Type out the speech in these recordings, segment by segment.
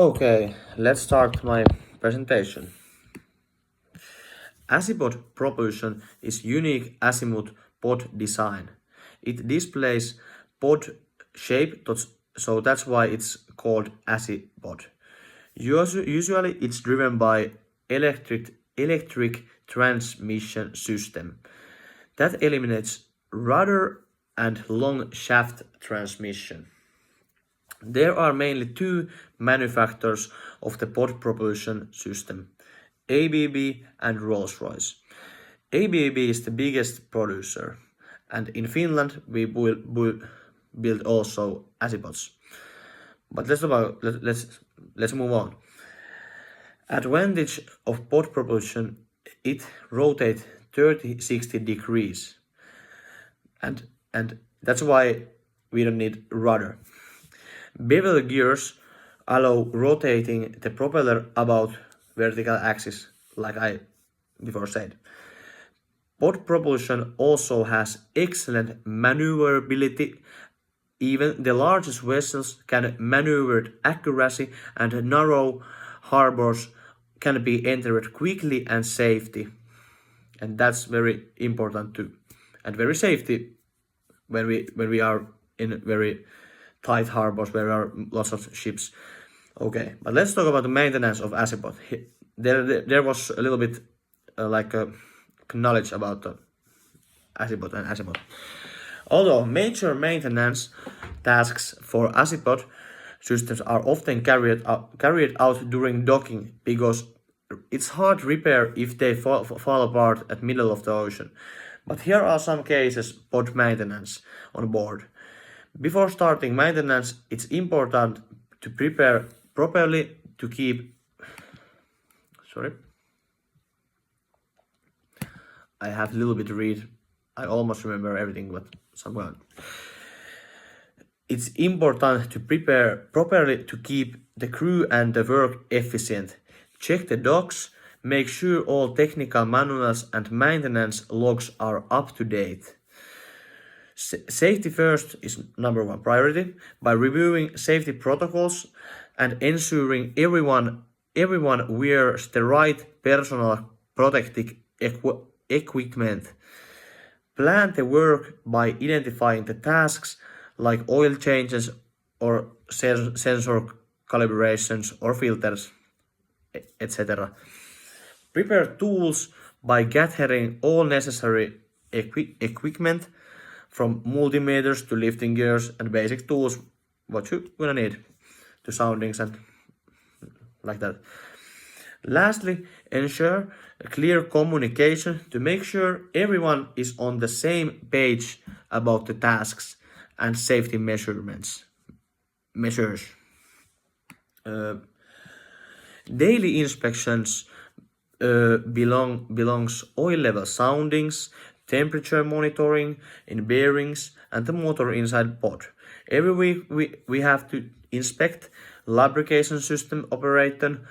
Okay, let's start my presentation. Azipod propulsion is unique azimuth pod design. It displays pod shape, so that's why it's called Azipod. Usually it's driven by electric transmission system that eliminates rudder and long shaft transmission. There are mainly two manufacturers of the pod propulsion system, ABB and Rolls-Royce. ABB is the biggest producer, and in Finland we build also Azipods. But let's move on. Advantage of pod propulsion: it rotates 30-60 degrees, and that's why we don't need rudder. Bevel gears allow rotating the propeller about vertical axis, like I before said. Pod propulsion also has excellent maneuverability. Even the largest vessels can maneuver accuracy, and narrow harbors can be entered quickly and safety. And that's very important too. And very safety when we are in very tight harbors where there are lots of ships. Okay, but let's talk about the maintenance of Azipod. There was a little bit knowledge about the Azipod and Azipod. Although major maintenance tasks for Azipod systems are often carried out during docking because it's hard to repair if they fall apart at middle of the ocean. But here are some cases pod maintenance on board. Before starting maintenance, it's important to prepare properly to keep. I have a little bit to read. I almost remember everything, but somewhere. It's important to prepare properly to keep the crew and the work efficient. Check the docks, make sure all technical manuals and maintenance logs are up to date. Safety first is number one priority. By reviewing safety protocols and ensuring everyone wears the right personal protective equipment. Plan the work by identifying the tasks like oil changes or sensor calibrations or filters, etc. Prepare tools by gathering all necessary equipment from multimeters to lifting gears and basic tools what you're gonna need to soundings and like that. Lastly, ensure clear communication to make sure everyone is on the same page about the tasks and safety measures. Daily inspections belongs oil level soundings, temperature monitoring in bearings and the motor inside pod. Every week we have to inspect lubrication system operation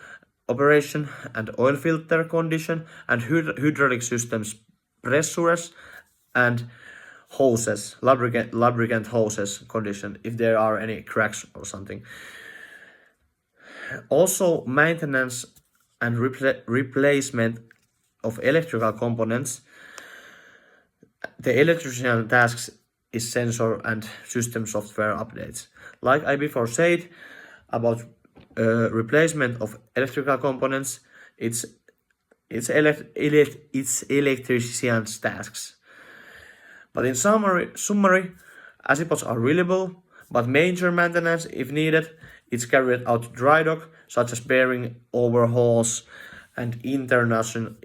and oil filter condition and hydraulic systems pressures and hoses, lubricant hoses condition if there are any cracks or something. Also maintenance and replacement of electrical components. The electrician tasks is sensor and system software updates. Like I before said about replacement of electrical components, it's electrician's tasks. But in summary, Azipods are reliable, but major maintenance, if needed, it's carried out dry dock, such as bearing overhauls and internal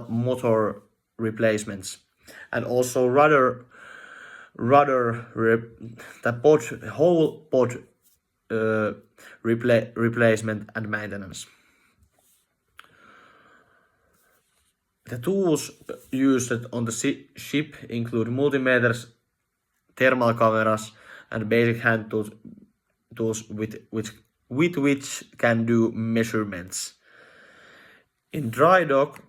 motor replacements, and also whole pod replacement and maintenance. The tools used on the ship include multimeters, thermal cameras, and basic hand tools with which can do measurements. In dry dock,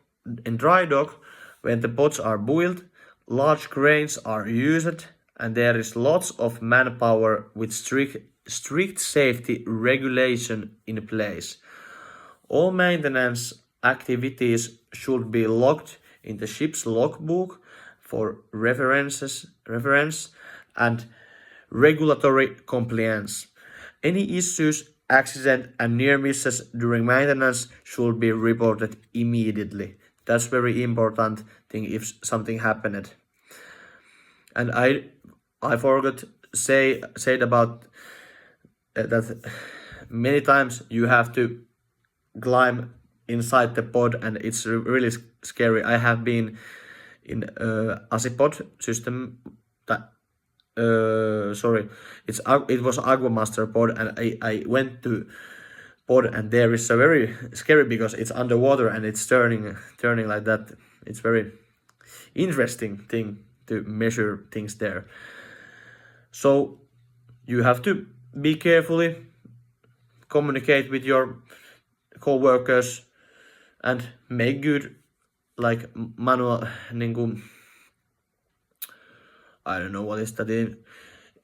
when the pods are built, large cranes are used, and there is lots of manpower with strict strict safety regulation in place. All maintenance activities should be logged in the ship's logbook for reference and regulatory compliance. Any issues, accident and near misses during maintenance should be reported immediately. That's very important thing if something happened. And I forgot said about that many times you have to climb inside the pod and it's really scary. I have been in Asipod system that sorry, it was Aquamaster pod and I went to pod and there is a very scary because it's underwater and it's turning like that. It's very interesting thing to measure things there. So you have to be carefully, communicate with your co-workers and make good like manual niinku, I don't know what is that in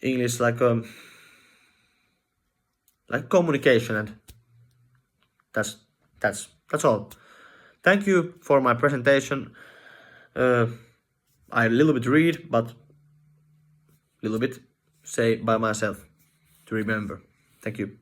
English, like communication, and that's all. Thank you for my presentation. I a little bit read, but little bit say by myself to remember. Thank you.